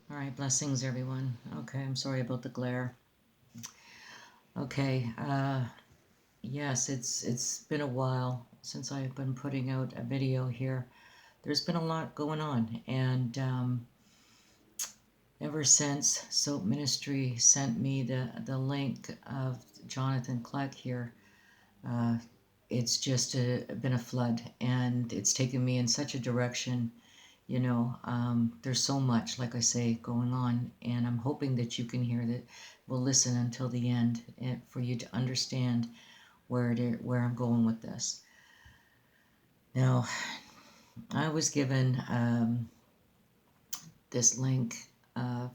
All right, blessings, everyone. Okay, I'm sorry about the glare. Okay, yes, it's been a while since I've been putting out a video here. There's been a lot going on, and ever since Soap Ministry sent me the link of Johnathan Kleck here, uh, it's just been a flood, and it's taken me in such a direction. There's so much, like I say, going on, and I'm hoping that you can hear that. We'll listen until the end for you to understand where I'm going with this. Now, I was given this link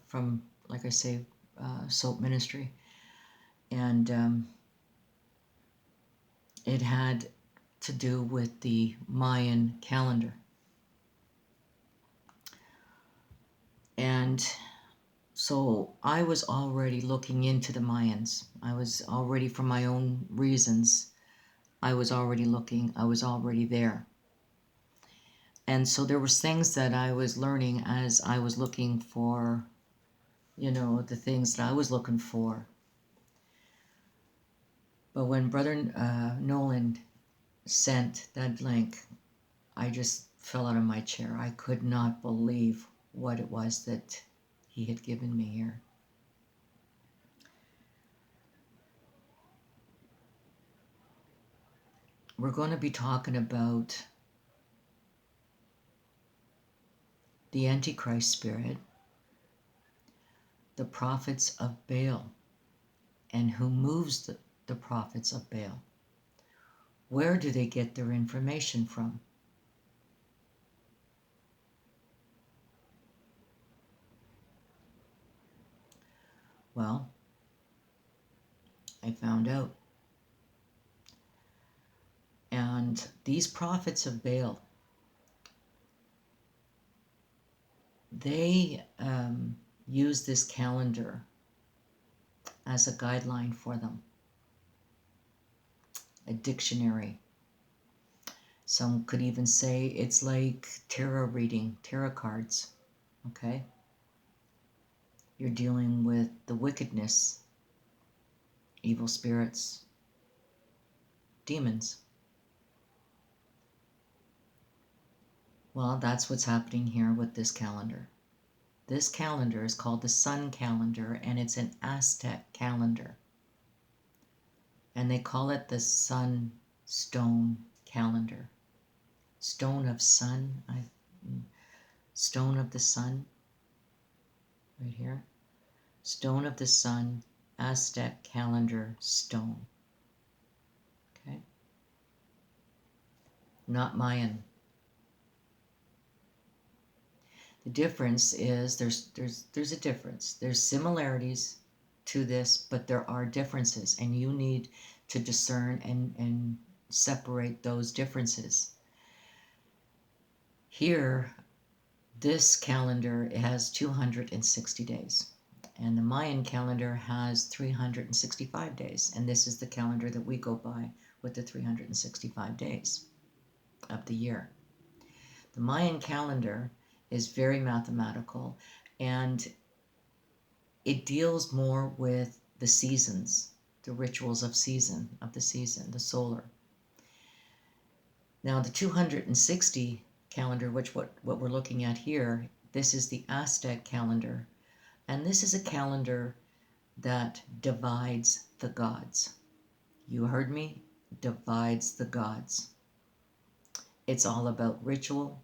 from, like I say, Soap Ministry, and it had to do with the Mayan calendar. And so I was already looking into the Mayans. I was already, for my own reasons, I was already looking, I was already there. And so there was things that I was learning as I was looking for, the things that I was looking for. But when Brother Nolan sent that link, I just fell out of my chair. I could not believe what it was that he had given me here. We're going to be talking about the Antichrist spirit, the prophets of Baal, and who moves the prophets of Baal. Where do they get their information from? Well, I found out. And these prophets of Baal, they use this calendar as a guideline for them, a dictionary. Some could even say it's like tarot reading, tarot cards, okay? You're dealing with the wickedness, evil spirits, demons. Well, that's what's happening here with this calendar. This calendar is called the Sun Calendar, and it's an Aztec calendar. And they call it the Sunstone Calendar. Stone of Sun, Stone of the Sun, right here. Stone of the Sun, Aztec Calendar Stone. Okay? Not Mayan. The difference is there's a difference. There's similarities to this, but there are differences, and you need to discern and separate those differences. Here, this calendar has 260 days, and the Mayan calendar has 365 days, and this is the calendar that we go by with the 365 days of the year. The Mayan calendar is very mathematical, and it deals more with the seasons, the rituals of the season, the solar. Now the 260 calendar, which what we're looking at here, this is the Aztec calendar, and this is a calendar that divides the gods. You heard me? Divides the gods. It's all about ritual.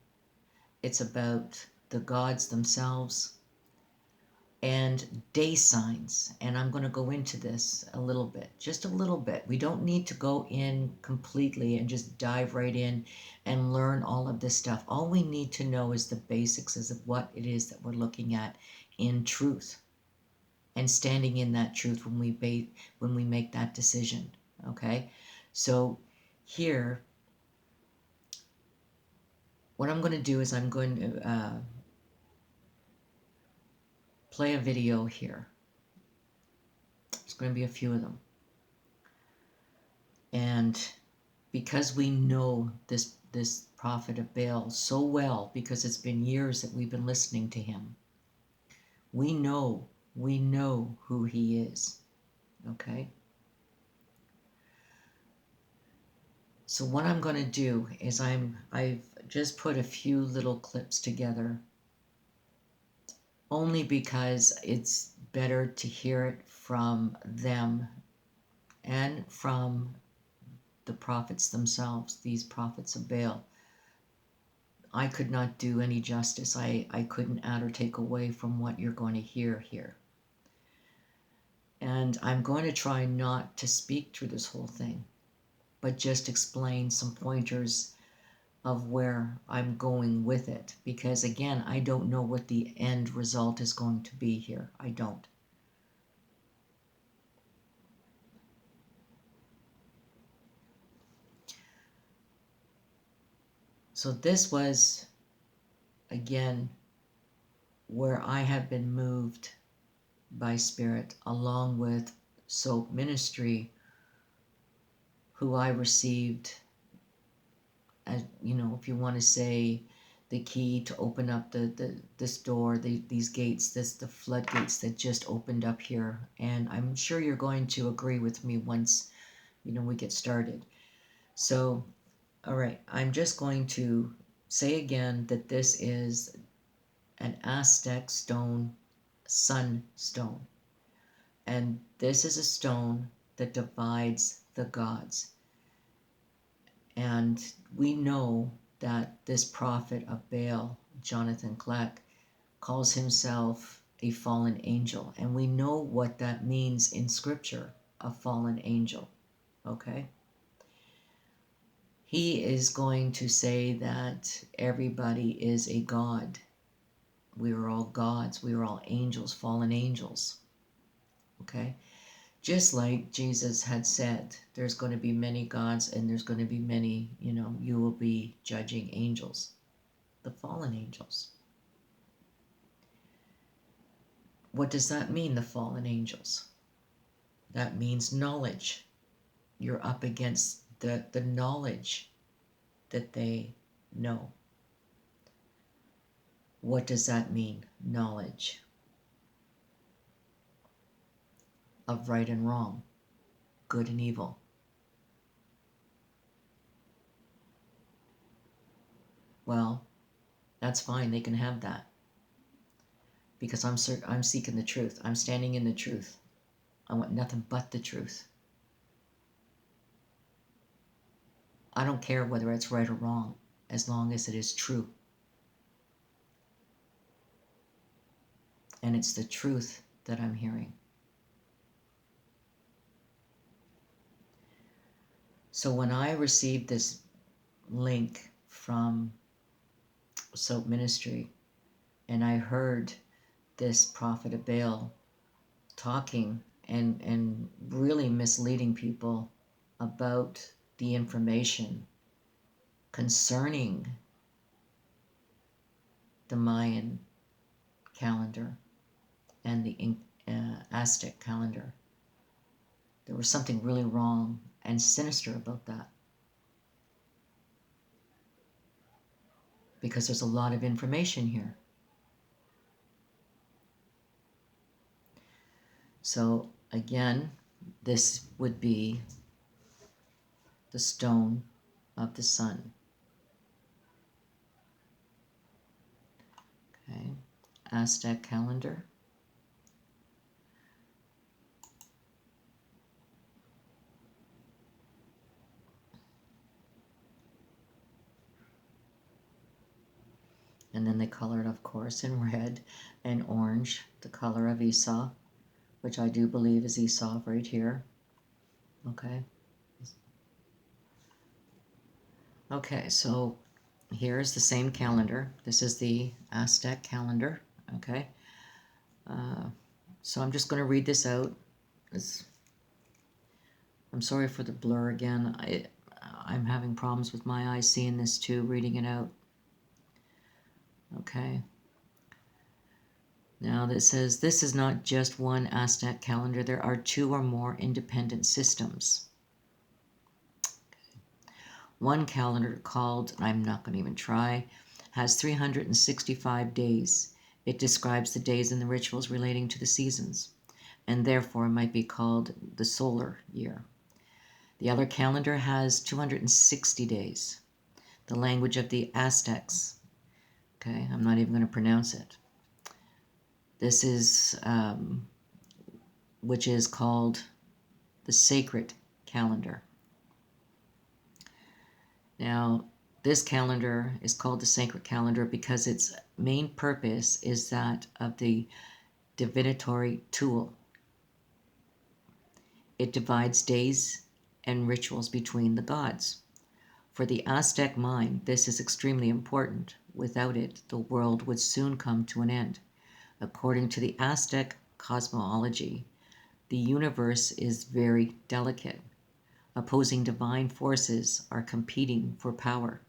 It's about the gods themselves and day signs. And I'm going to go into this a little bit, just a little bit. We don't need to go in completely and just dive right in and learn all of this stuff. All we need to know is the basics of what it is that we're looking at in truth and standing in that truth when we make that decision. Okay? So here, what I'm going to do is I'm going to play a video here. There's going to be a few of them. And because we know this prophet of Baal so well, because it's been years that we've been listening to him, We know who he is. Okay? So what I'm going to do is I've just put a few little clips together, only because it's better to hear it from them and from the prophets themselves, these prophets of Baal. I could not do any justice. I couldn't add or take away from what you're going to hear here. And I'm going to try not to speak through this whole thing, but just explain some pointers of where I'm going with it. Because again, I don't know what the end result is going to be here. I don't. So this was, again, where I have been moved by Spirit, along with Soap Ministry, who I received as, you know, if you want to say, the key to open up this door, these gates, the floodgates that just opened up here. And I'm sure you're going to agree with me once, you know, we get started. So, all right, I'm just going to say again that this is an Aztec stone, sunstone. And this is a stone that divides the gods. And we know that this prophet of Baal, Johnathan Kleck, calls himself a fallen angel. And we know what that means in Scripture, a fallen angel. Okay? He is going to say that everybody is a god. We are all gods. We are all angels, fallen angels. Okay? Just like Jesus had said, there's going to be many gods and there's going to be many, you know, you will be judging angels, the fallen angels. What does that mean, the fallen angels? That means knowledge. You're up against the knowledge that they know. What does that mean, knowledge of right and wrong, good and evil? Well, that's fine. They can have that. Because I'm seeking the truth. I'm standing in the truth. I want nothing but the truth. I don't care whether it's right or wrong, as long as it is true. And it's the truth that I'm hearing. So when I received this link from Soap Ministry, and I heard this prophet of Baal talking and really misleading people about the information concerning the Mayan calendar and the Aztec calendar. There was something really wrong and sinister about that. Because there's a lot of information here. So again, this would be the stone of the sun. Okay, Aztec calendar. And then they color it, of course, in red and orange, the color of Esau, which I do believe is Esau right here. Okay. Okay, so here's the same calendar. This is the Aztec calendar. Okay. So I'm just going to read this out. I'm sorry for the blur again. I'm having problems with my eyes seeing this too, reading it out. Okay. Now that says, this is not just one Aztec calendar. There are two or more independent systems. Okay. One calendar called, I'm not going to even try, has 365 days. It describes the days and the rituals relating to the seasons, and therefore might be called the solar year. The other calendar has 260 days. The language of the Aztecs. Okay, I'm not even going to pronounce it. This is, which is called the sacred calendar. Now, this calendar is called the sacred calendar because its main purpose is that of the divinatory tool. It divides days and rituals between the gods. For the Aztec mind, this is extremely important. Without it, the world would soon come to an end. According to the Aztec cosmology, the universe is very delicate. Opposing divine forces are competing for power,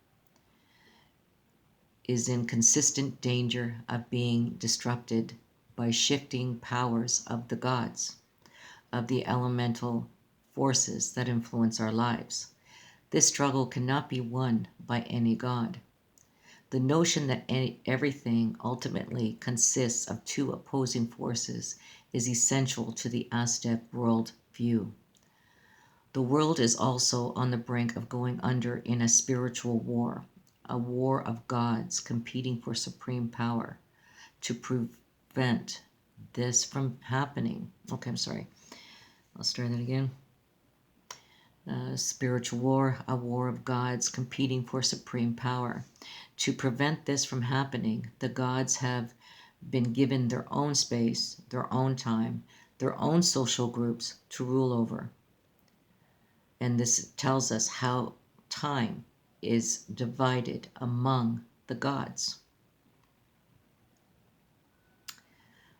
is in consistent danger of being disrupted by shifting powers of the gods, of the elemental forces that influence our lives. This struggle cannot be won by any god. The notion that everything ultimately consists of two opposing forces is essential to the Aztec world view. The world is also on the brink of going under in a spiritual war, a war of gods competing for supreme power. To prevent this from happening, okay, I'm sorry, I'll start that again. Spiritual war, a war of gods competing for supreme power. To prevent this from happening, the gods have been given their own space, their own time, their own social groups to rule over. And this tells us how time is divided among the gods.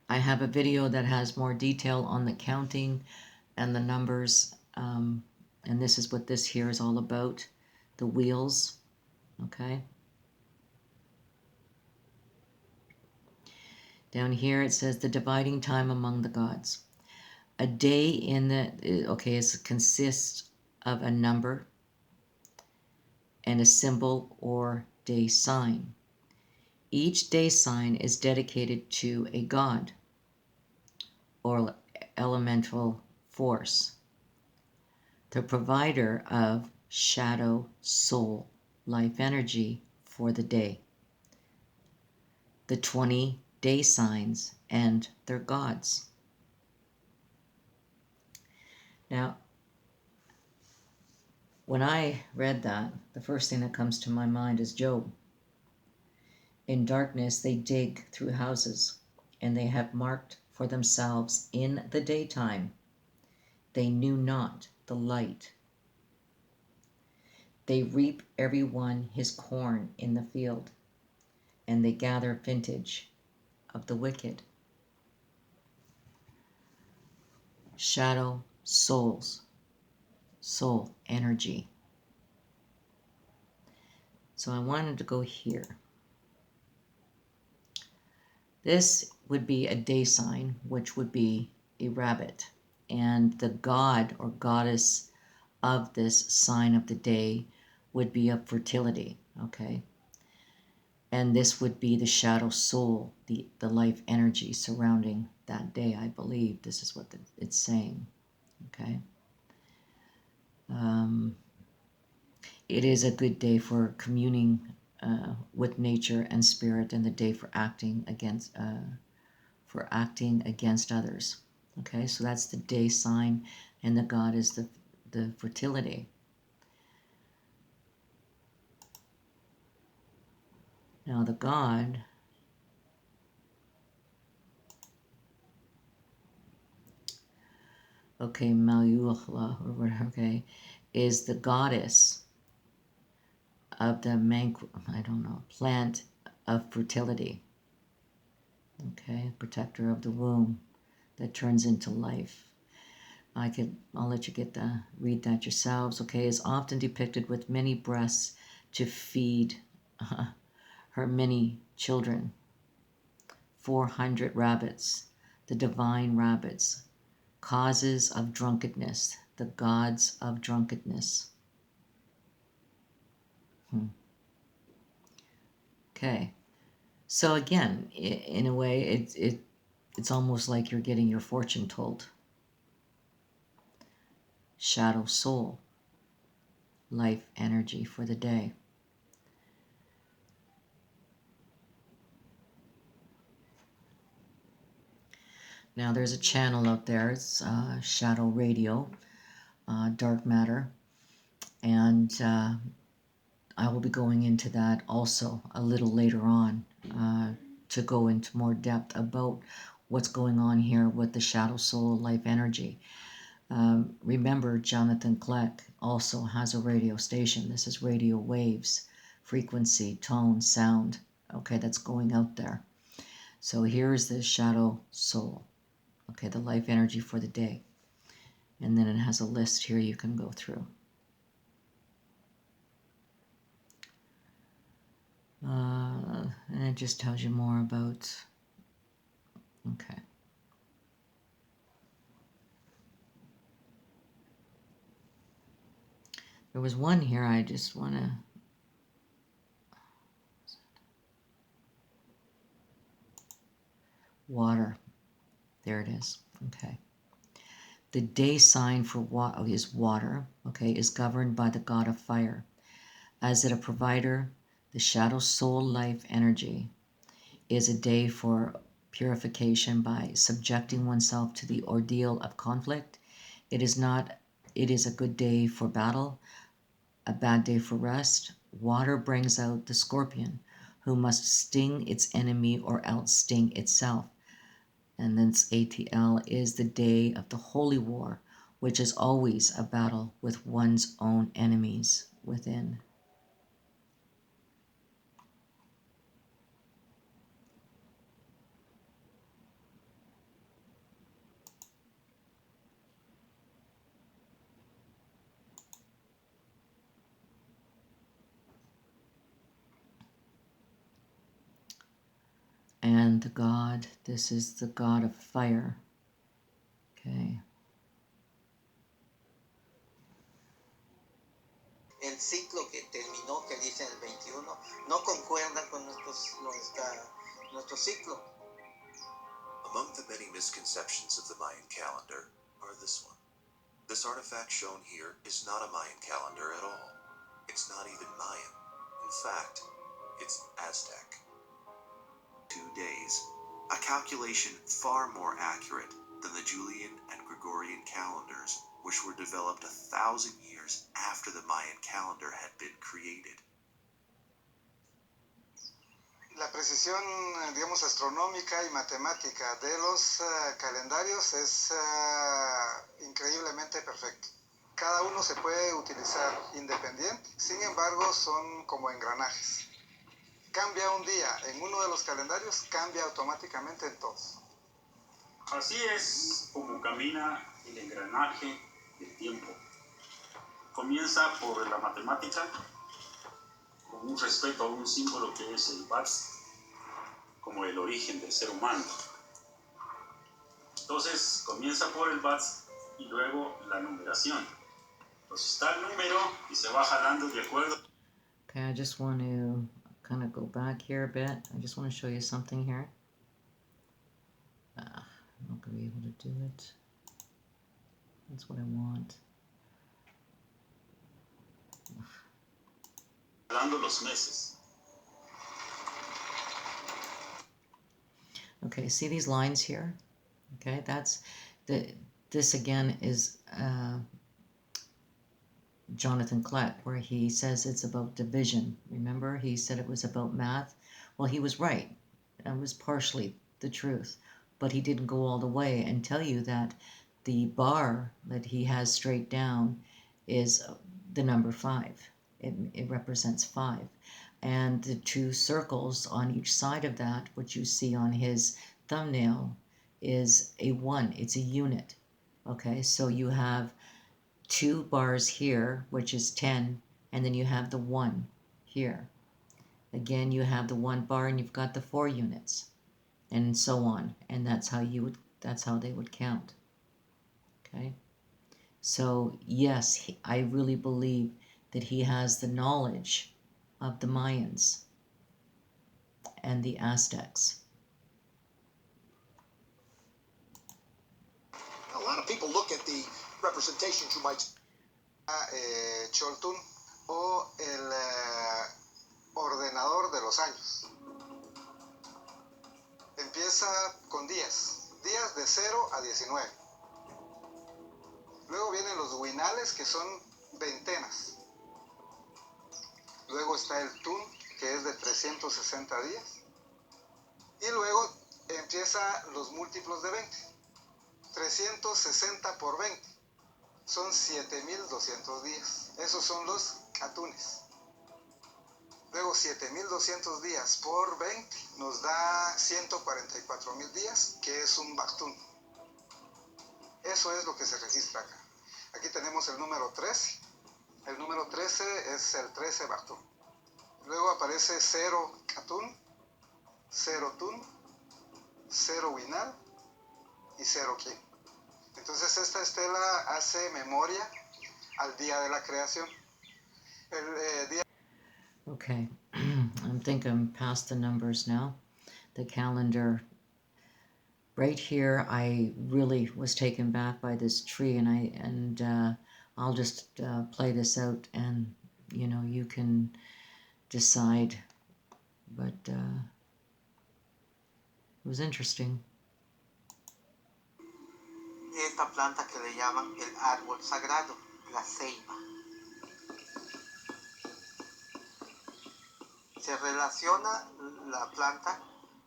I have a video that has more detail on the counting and the numbers, and this is what this here is all about, the wheels, okay? Down here it says the dividing time among the gods. A day in the, okay, consists of a number and a symbol or day sign. Each day sign is dedicated to a god or elemental force, the provider of shadow, soul, life energy for the day. The 20 day signs and their gods. Now, when I read that, the first thing that comes to my mind is Job. In darkness they dig through houses, and they have marked for themselves in the daytime. They knew not the light. They reap every one his corn in the field, and they gather vintage of the wicked. Shadow, souls, soul, energy. So I wanted to go here. This would be a day sign, which would be a rabbit. And the god or goddess of this sign of the day would be of fertility, okay? And this would be the shadow soul, the life energy surrounding that day, I believe. This is what it's saying, okay? It is a good day for communing with nature and spirit, and the day for acting against others. Okay, so that's the day sign, and the god is the fertility. Now the god okay, Malyuhla, or whatever, okay, is the goddess of the plant of fertility. Okay, protector of the womb that turns into life. I'll let you read that yourselves. Okay, is often depicted with many breasts to feed her many children. 400 rabbits, the divine rabbits, causes of drunkenness, the gods of drunkenness. Okay. So again, in a way, it's almost like you're getting your fortune told. Shadow soul, life energy for the day. Now there's a channel out there, it's Shadow Radio, Dark Matter, and I will be going into that also a little later on to go into more depth about what's going on here with the shadow soul life energy. Remember, Johnathan Kleck also has a radio station. This is radio waves, frequency, tone, sound, okay, that's going out there. So here's the shadow soul, okay, the life energy for the day. And then it has a list here you can go through. And it just tells you more about, okay. There was one here I just want to, water. There it is, okay. The day sign for is water, okay, is governed by the god of fire. As it a provider, the shadow soul life energy is a day for purification by subjecting oneself to the ordeal of conflict. It is a good day for battle, a bad day for rest. Water brings out the scorpion, who must sting its enemy or else sting itself. And then ATL is the day of the holy war, which is always a battle with one's own enemies within. And the god, this is the god of fire. Okay. El ciclo que terminó, que dice el 21, no concuerda con nuestro ciclo. Among the many misconceptions of the Mayan calendar are this one. This artifact shown here is not a Mayan calendar at all. It's not even Mayan. In fact, it's Aztec. 2 days, a calculation far more accurate than the Julian and Gregorian calendars, which were developed 1,000 years after the Mayan calendar had been created. La precisión, digamos, astronómica y matemática de los calendarios es increíblemente perfecto. Cada uno se puede utilizar independiente, sin embargo son como engranajes. Cambia un día en uno de los calendarios, cambia automáticamente en todos. Así es como camina el engranaje del tiempo. Comienza por la matemática, con un respeto a un símbolo que es el Baqtun, como el origen del ser humano. Entonces comienza por el Baqtun y luego la numeración. Entonces está el número y se va jalando de acuerdo. Okay, I just want to kind of go back here a bit. I just want to show you something here. I'm not going to be able to do it. That's what I want. Jalando los meses. Okay, see these lines here? Okay, this again is Johnathan Kleck, where he says it's about division. Remember, he said it was about math. Well, he was right. That was partially the truth. But he didn't go all the way and tell you that the bar that he has straight down is the number 5. It represents 5. And the 2 circles on each side of that, which you see on his thumbnail, is a 1. It's a unit. Okay, so you have 2 bars here, which is 10, and then you have the 1 here. Again, you have the 1 bar and you've got the 4 units, and so on. And that's how they would count. Okay? So, yes, I really believe that he has the knowledge of the Mayans. and the Aztecs. A lot of people look at the representations you might Choltun o el ordenador de los años. Empieza con días de 0 a 19. Luego vienen los winales, que son ventenas. Luego está el tun, que es de 360 días. Y luego empieza los múltiplos de 20. 360 por 20 son 7,200 días. Esos son los atunes. Luego 7,200 días por 20 nos da 144,000 días, que es un Baqtun. Eso es lo que se registra acá. Aquí tenemos el número 13. El número 13 es el 13 Baqtun. Luego aparece 0 Katun, 0 Tun, 0 Winal y 0 Kin. Entonces esta estela hace memoria al día de la creación. El día... Okay, I think I'm past the numbers now. The calendar. Right here, I really was taken back by this tree, and I'll just play this out, and you can decide. But it was interesting. Esta planta que le llaman el árbol sagrado, la ceiba. Se relaciona la planta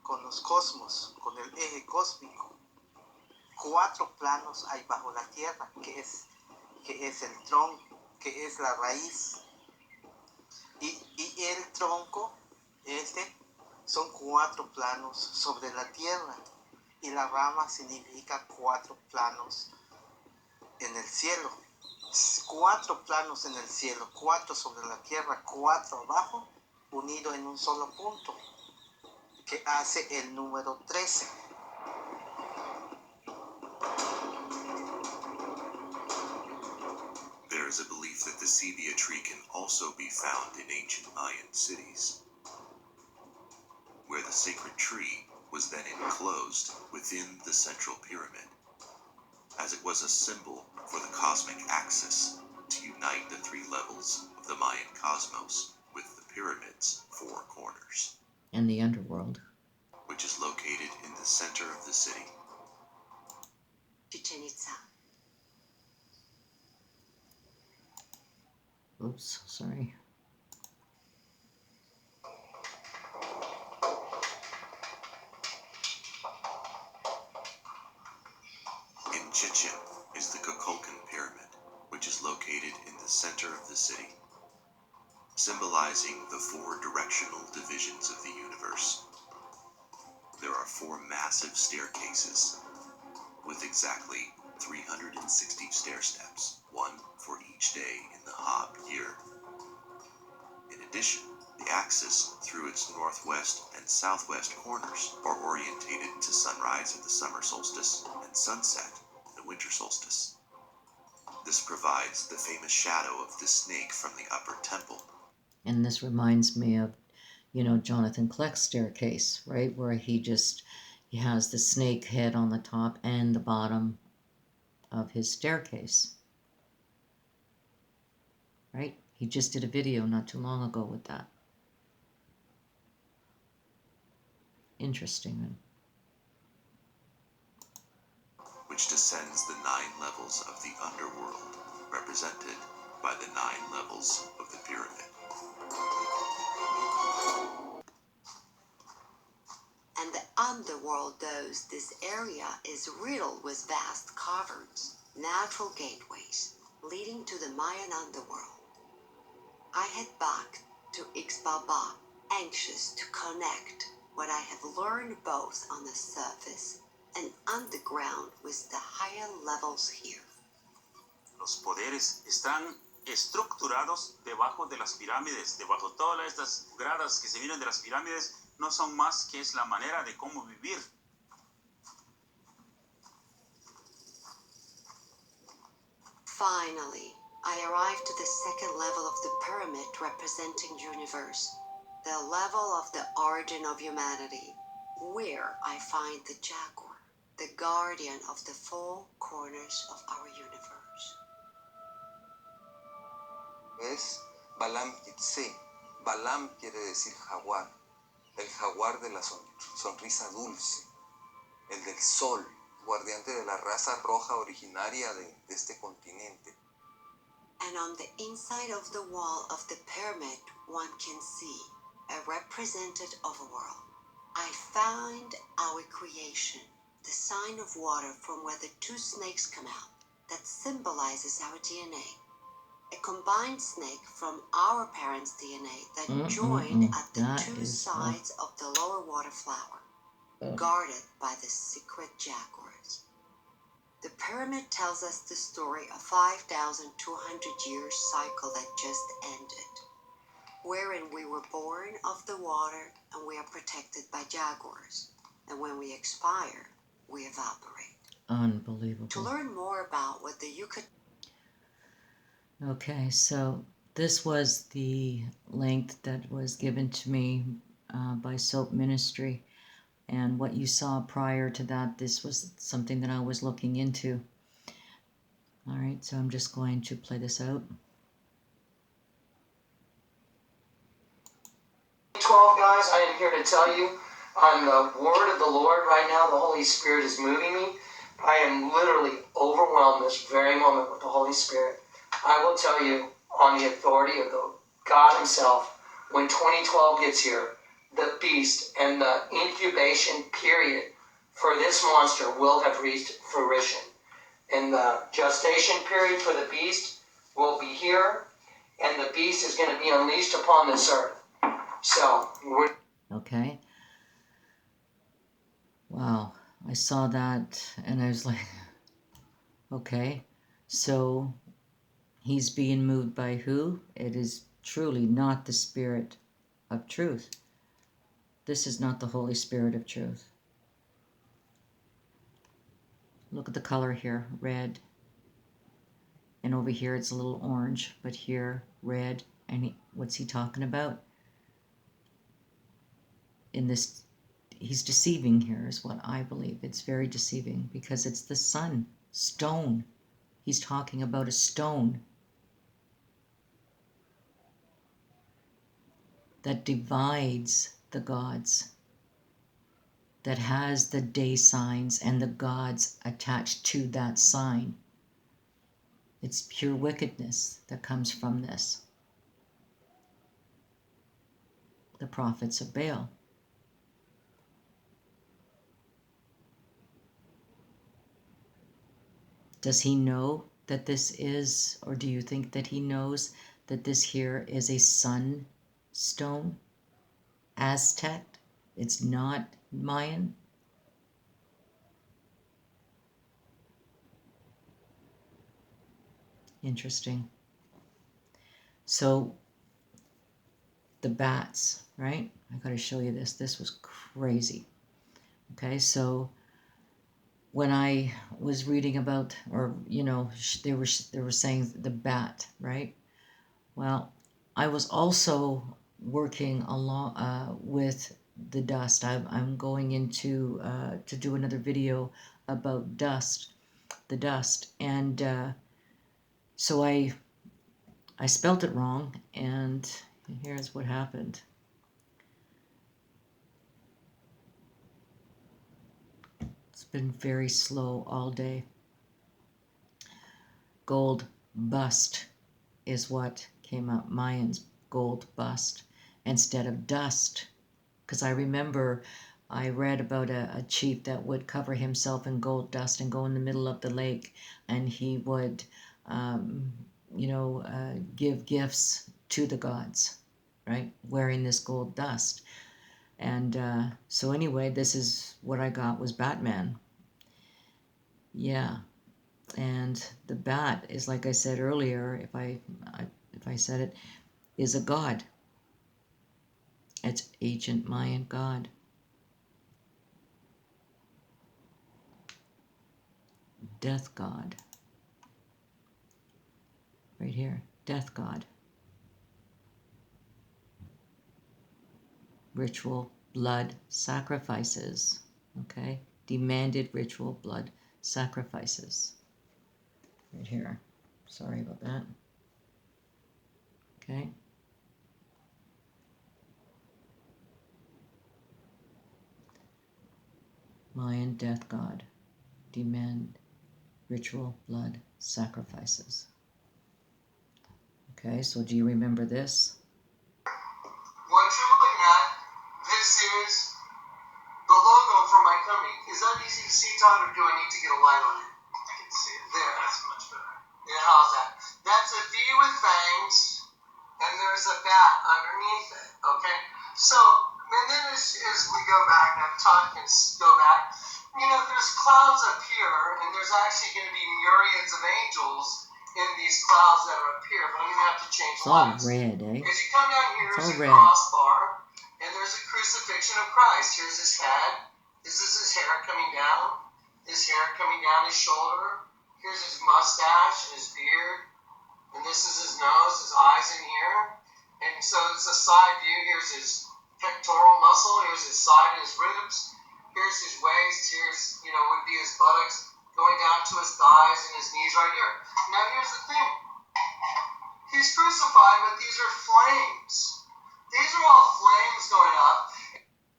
con los cosmos, con el eje cósmico. 4 planos hay bajo la tierra, que es el tronco, que es la raíz. Y el tronco, son 4 planos sobre la tierra. Y la rama significa 4 planos en el cielo. 4 planos en el cielo, 4 sobre la tierra, 4 abajo, unido en un solo punto, que hace el número 13. There is a belief that the sepia tree can also be found in ancient Mayan cities, where the sacred tree was then enclosed within the central pyramid, as it was a symbol for the cosmic axis to unite the 3 levels of the Mayan cosmos with the pyramid's 4 corners. And the underworld. Which is located in the center of the city. Chichen Itza. Oops, sorry. In Chichen is the Kukulkan Pyramid, which is located in the center of the city, symbolizing the 4 directional divisions of the universe. There are 4 massive staircases with exactly 360 stair steps, 1 for each day in the Hab year. In addition, the axis through its northwest and southwest corners are orientated to sunrise at the summer solstice and sunset at the winter solstice. This provides the famous shadow of the snake from the upper temple. And this reminds me of, Johnathan Kleck's staircase, right? Where he has the snake head on the top and the bottom of his staircase. Right? He just did a video not too long ago with that. Interesting. Which descends the 9 levels of the underworld, represented by the 9 levels of the pyramid. And the underworld knows this area is riddled with vast caverns, natural gateways, leading to the Mayan underworld. I head back to Ixbaba, anxious to connect what I have learned both on the surface and underground with the higher levels here. Los poderes están estructurados debajo de las pirámides, debajo todas estas gradas que se vienen de las pirámides, no son más que es la manera de cómo vivir. Finally, I arrived to the second level of the pyramid representing universe. the level of the origin of humanity, where I find the jaguar, the guardian of the four corners of our universe. Es Balam Kitse. Balam quiere decir jaguar. El jaguar de la sonrisa dulce. El del sol, guardiante de la raza roja originaria de este continente. And on the inside of the wall of the pyramid, one can see a representative of a world. I find our creation, the sign of water from where the two snakes come out, that symbolizes our DNA. A combined snake from our parents' DNA that joined at the two sides of the lower water flower, guarded by the secret jaguars. The pyramid tells us the story of 5,200-year cycle that just ended, wherein we were born of the water and we are protected by jaguars, and when we expire, we evaporate. Unbelievable. To learn more about what the Yucatan... Okay, so this was the length that was given to me by Soap Ministry. And what you saw prior to that, this was something that I was looking into. All right, so I'm just going to play this out. 12, guys, I am here to tell you on the word of the Lord right now. The Holy Spirit is moving me. I am literally overwhelmed this very moment with the Holy Spirit. I will tell you on the authority of the God himself, when 2012 gets here, the beast and the incubation period for this monster will have reached fruition. And the gestation period for the beast will be here, and the beast is going to be unleashed upon this earth. So, we're... Okay. Wow. I saw that and I was like, okay. So, he's being moved by who? It is truly not the Spirit of truth. This is not the Holy Spirit of truth. Look at the color here, red. And over here it's a little orange, but here, red. And what's he talking about? In this, he's deceiving here is what I believe. It's very deceiving because it's the sun, stone. He's talking about a stone that divides the gods, that has the day signs and the gods attached to that sign. It's pure wickedness that comes from this. The prophets of Baal. Does he know that this is, or do you think that he knows that this here is a sunstone? Aztec? It's not Mayan? Interesting. So, the bats, right? I gotta show you this. This was crazy. Okay, so when I was reading about, or you know, they were saying the bat, right? Well, I was also working along with the dust. I'm going into to do another video about dust, the dust, and so I spelt it wrong, and here's what happened. It's been very slow all day. Gold bust is what came up. Mayans, gold bust instead of dust. Because I remember I read about a chief that would cover himself in gold dust and go in the middle of the lake, and he would, give gifts to the gods, right? Wearing this gold dust. And so anyway, this is what I got was Batman. Yeah. And the bat is, like I said earlier, if I said it, is a god. It's ancient Mayan god. Death god. Right here, death god. ritual blood sacrifices. Okay? Demanded ritual blood sacrifices. Right here. Sorry about that. Okay? Mayan death god. Demand ritual blood sacrifices. Okay, so do you remember this? What you're looking at, this is the logo for my company. Is that easy to see, Todd, or do I need to get a light on it? I can see it. There. That's much better. Yeah, how's that? That's a V with fangs, and there's a bat underneath it, okay? So, and then as we go back, and Todd can go back, you know, there's clouds up here, and there's actually going to be myriads of angels in these clouds that are up here, but I'm going to have to change It's all lights. red, eh? As you come down here, It's there's all a red. crossbar, and there's a crucifixion of Christ. Here's his head. This is his hair coming down. His hair coming down his shoulder. Here's his mustache and his beard. And this is his nose, his eyes in here. And so it's a side view. Here's his pectoral muscle. Here's his side and his ribs. Here's his waist. Here's, you know, would be his buttocks going down to his thighs and his knees right here. Now here's the thing. He's crucified, but these are flames. These are all flames going up.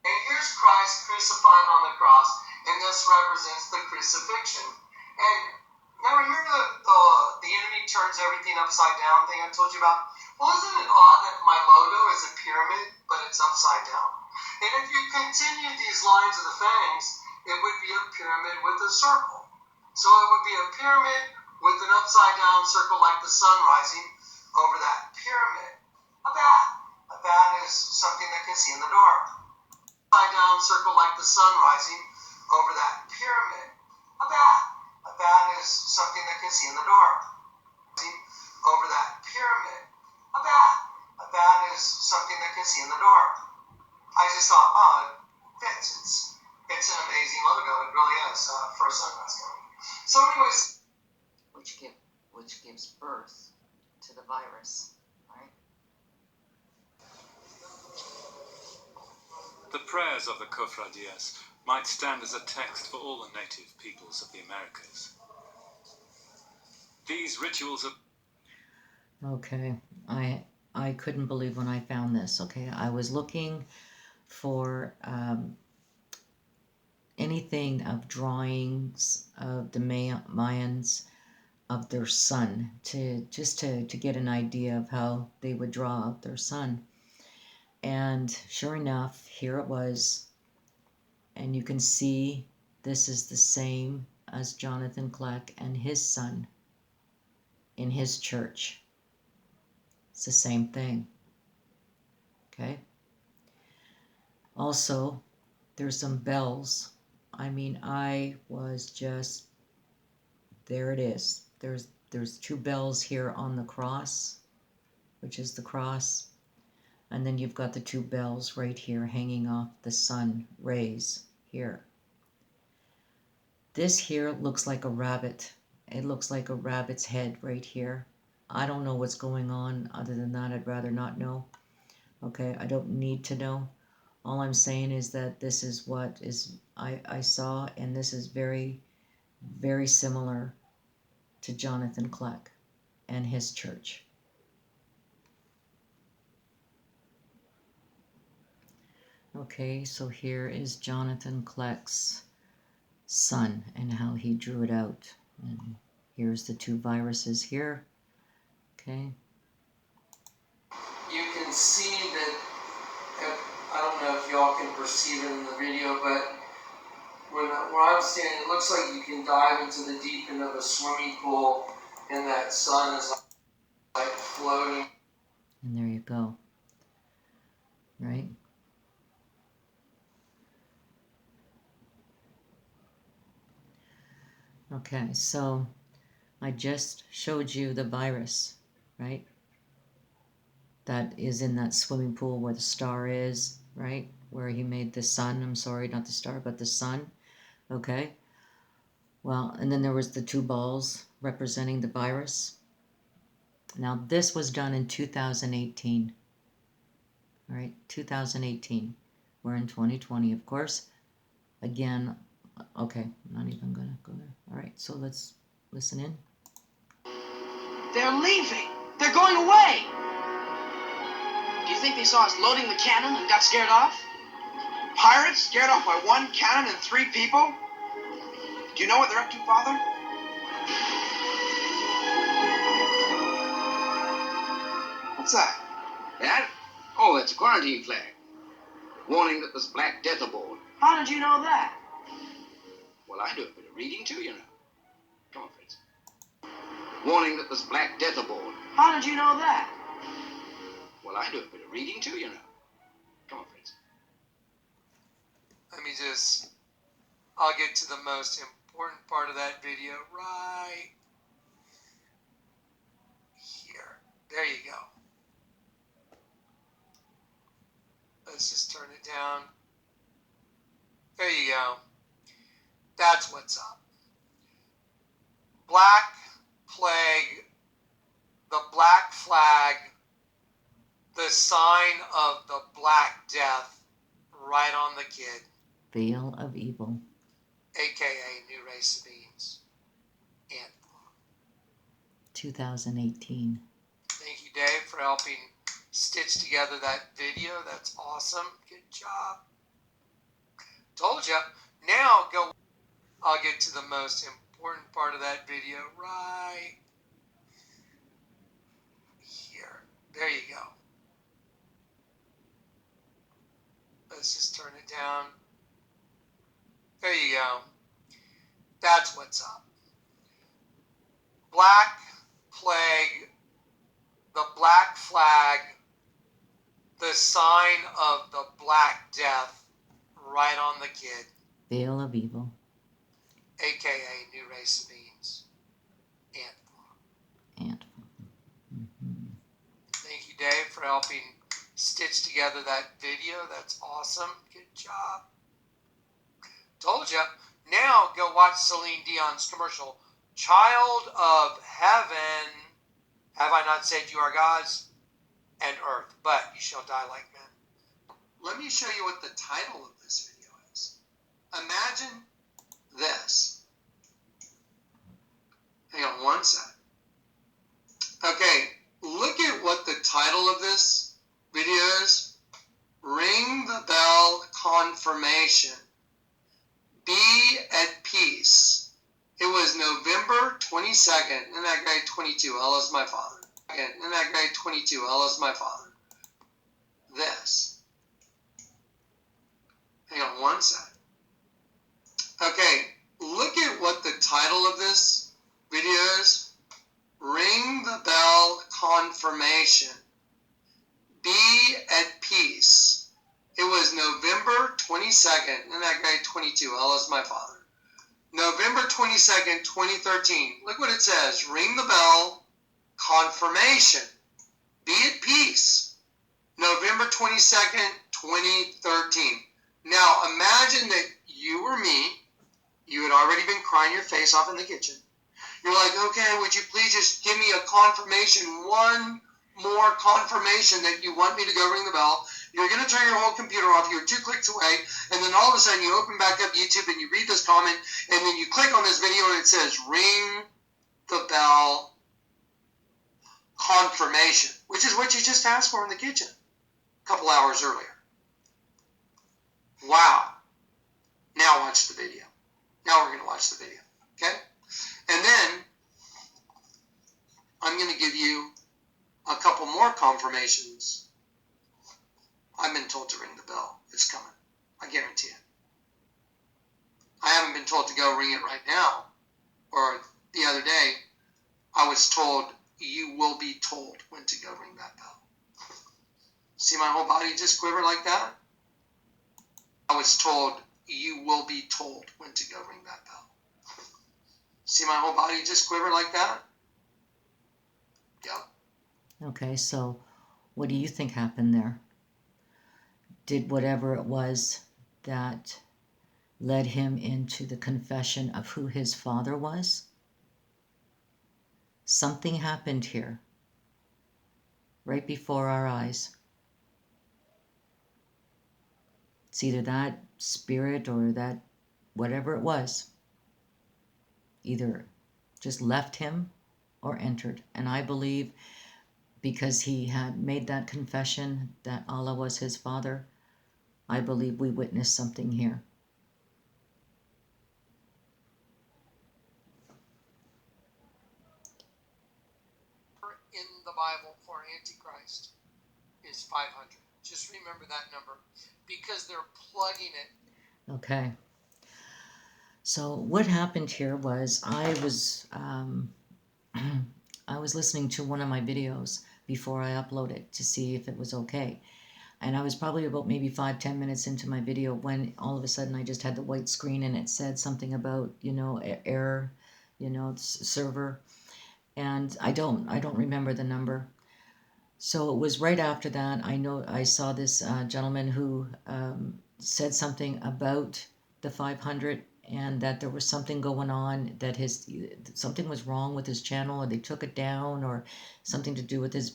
And here's Christ crucified on the cross. And this represents the crucifixion. And now remember the enemy turns everything upside down thing I told you about? Well, isn't it odd that my logo is a pyramid, but it's upside down? And if you continue these lines of the fangs, it would be a pyramid with a circle. So it would be a pyramid with an upside down circle like the sun rising over that pyramid. A bat. A bat is something that can see in the dark. Upside down circle like the sun rising over that pyramid. A bat. A bat is something that can see in the dark. Over that pyramid. A bat. A bat is something that can see in the dark. I just thought, oh, it fits. It's an amazing logo. It really is for a sunglass company. So anyways. Which gives birth to the virus, right? The prayers of the cofradías might stand as a text for all the native peoples of the Americas. These rituals are... Okay, I couldn't believe when I found this. Okay, I was looking for anything of drawings of the Mayans of their sun to get an idea of how they would draw out their sun. And sure enough, here it was. And you can see this is the same as Johnathan Kleck and his son in his church. It's the same thing. Okay. Also, there's some bells. I mean, I was just, there it is. There's two bells here on the cross, which is the cross. And then you've got the two bells right here hanging off the sun rays here. This here looks like a rabbit. It looks like a rabbit's head right here. I don't know what's going on. Other than that, I'd rather not know. Okay, I don't need to know. All I'm saying is that this is what is I saw, and this is very, very similar to Johnathan Kleck and his church. Okay, so here is Johnathan Kleck's sun and how he drew it out. And here's the two viruses here. Okay. You can see that, I don't know if y'all can perceive it in the video, but where I'm standing, it looks like you can dive into the deep end of a swimming pool and that sun is like floating. And there you go. Right? Okay, so I just showed you the virus, right? That is in that swimming pool where the star is, right? Where he made the sun. I'm sorry, not the star, but the sun. Okay. Well, and then there was the two balls representing the virus. Now, this was done in 2018. All right, 2018. We're in 2020, of course. Again, okay, I'm not even gonna go there. All right, so let's listen in. They're leaving. They're going away. Do you think they saw us loading the cannon and got scared off? Pirates scared off by one cannon and 3 people? Do you know what they're up to, Father? What's that? That? Oh, it's a quarantine flag. Warning that there's Black Death aboard. How did you know that? Well, I do a bit of reading too, you know. Come on, Fritz. Warning that there's Black Death aboard. How did you know that? Well, I do a bit of reading too, you know. Come on, Fritz. Let me just, I'll get to the most important part of that video right here. There you go. Let's just turn it down. There you go. That's what's up. Black plague, the black flag, the sign of the Black Death right on the kid. Veil of Evil. AKA New Race of Beings. And 2018. thank you, Dave, for helping stitch together that video. That's awesome. Good job. Told you. Now go. I'll get to the most important part of that video right here. There you go. Let's just turn it down. There you go. That's what's up. Black plague, the black flag, the sign of the Black Death right on the kid. Veil of Evil. AKA New Race of Beings. And. Thank you, Dave, for helping stitch together that video. That's awesome. Good job. Told you. Now go watch Celine Dion's commercial, Child of Heaven. Have I not said you are gods and earth, but you shall die like men. Let me show you what the title of this video is. Imagine this. Hang on one sec. Okay, look at what the title of this video is. Ring the bell confirmation. Be at peace. It was November 22nd. And that guy 22. Allah is my father. And that guy 22. Allah is my father. This. Hang on one sec. Okay, look at what the title of this video is. Ring the bell confirmation. Be at peace. It was November 22nd, and that guy 22, Allah is my father. November 22nd, 2013. Look what it says. Ring the bell, confirmation. Be at peace. November 22nd, 2013. Now, imagine that you or me, you had already been crying your face off in the kitchen. You're like, okay, would you please just give me a confirmation, one more confirmation that you want me to go ring the bell. You're going to turn your whole computer off. You're 2 clicks away. And then all of a sudden you open back up YouTube and you read this comment. And then you click on this video and it says, ring the bell confirmation. Which is what you just asked for in the kitchen a couple hours earlier. Wow. Now watch the video. Now we're going to watch the video. Okay? And then I'm going to give you a couple more confirmations. I've been told to ring the bell. It's coming. I guarantee it. I haven't been told to go ring it right now. Or the other day, I was told, you will be told when to go ring that bell. See my whole body just quiver like that? I was told, you will be told when to go ring that bell. See my whole body just quiver like that? Yep. Okay, so what do you think happened there? Did whatever it was that led him into the confession of who his father was? Something happened here, right before our eyes. It's either that spirit or that whatever it was, either just left him or entered. And I believe because he had made that confession that Allah was his father, I believe we witnessed something here. In the Bible for Antichrist is 500. Just remember that number because they're plugging it. Okay. So what happened here was I was I was listening to one of my videos before I upload it to see if it was okay. And I was probably about maybe 5-10 minutes into my video when all of a sudden I just had the white screen and it said something about, error, server. And I don't remember the number. So it was right after that I saw this gentleman who said something about the 500 and that there was something going on, that something was wrong with his channel, or they took it down, or something to do with his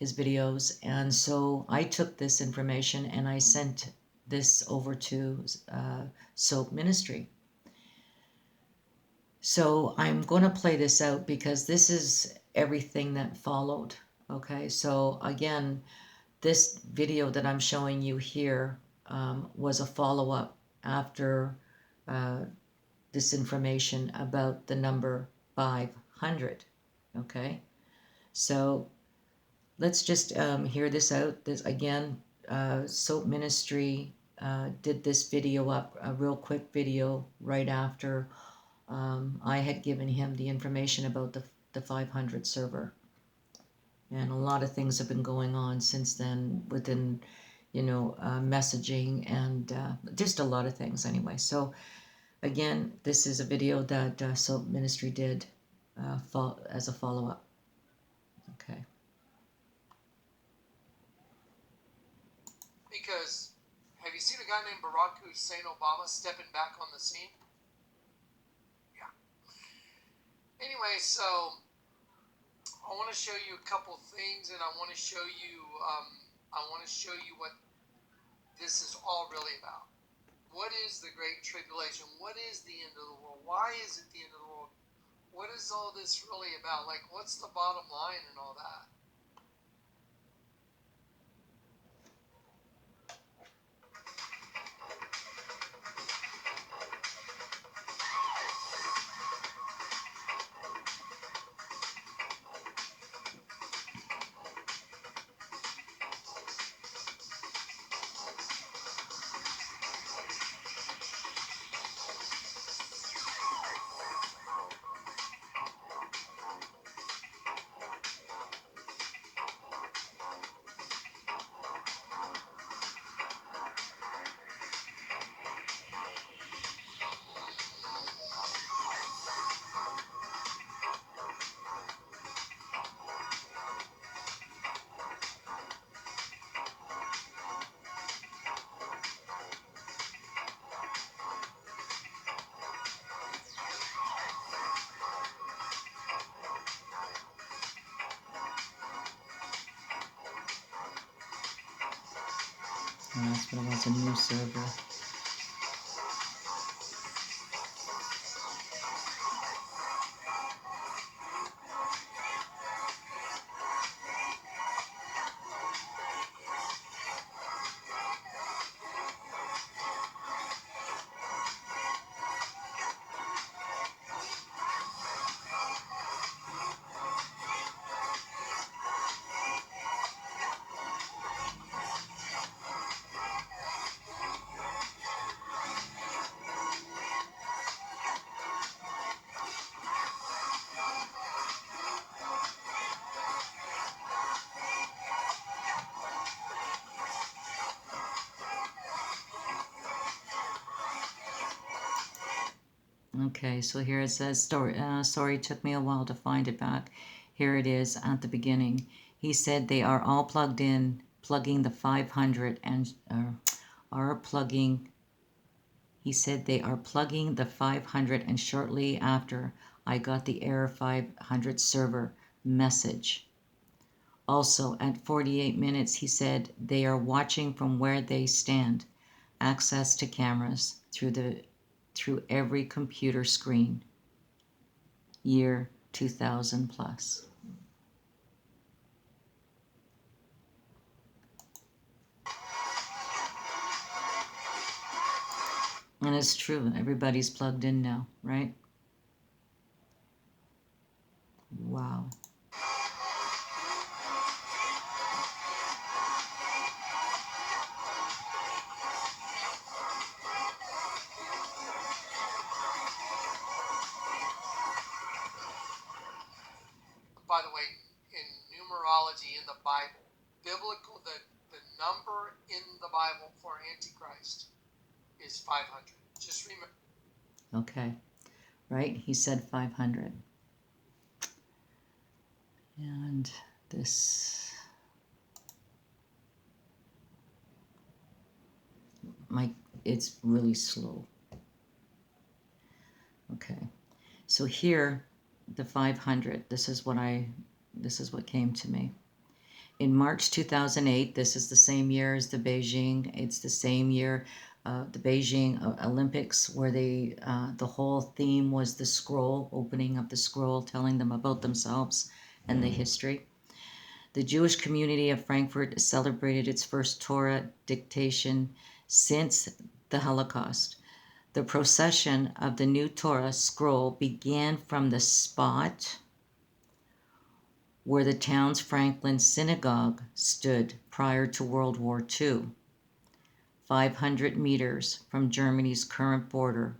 videos. And so I took this information and I sent this over to Soap Ministry. So I'm going to play this out because this is everything that followed. Okay, so again, this video that I'm showing you here was a follow-up after this information about the number 500. Okay, so let's just hear this out. This again, Soap Ministry did this video up, a real quick video right after I had given him the information about the 500 server. And a lot of things have been going on since then within, messaging and just a lot of things anyway. So again, this is a video that Soap Ministry did as a follow-up. Okay. Because have you seen a guy named Barack Hussein Obama stepping back on the scene? Yeah. Anyway, so I want to show you a couple things, and I want to show you what this is all really about. What is the Great Tribulation? What is the end of the world? Why is it the end of the world? What is all this really about? Like, what's the bottom line and all that? And that's what it was, a new server. Okay, so here it says, sorry, took me a while to find it back. Here it is at the beginning. He said they are all plugging the 500 and are plugging. He said they are plugging the 500 and shortly after I got the error 500 server message. Also at 48 minutes, he said they are watching from where they stand. access to cameras through every computer screen. Year 2000 plus. And it's true, everybody's plugged in now, right? Wow. By the way, in numerology in the Bible, biblical, the number in the Bible for Antichrist is 500. Just remember. Okay, right? He said 500. And this, it's really slow. Okay, so here, the 500, this is what came to me. In March 2008, this is the same year as the Beijing, it's the same year, the Beijing Olympics, where the whole theme was the scroll, opening up the scroll, telling them about themselves and the history. The Jewish community of Frankfurt celebrated its first Torah dictation since the Holocaust. The procession of the new Torah scroll began from the spot where the town's Franklin synagogue stood prior to World War II, 500 meters from Germany's current border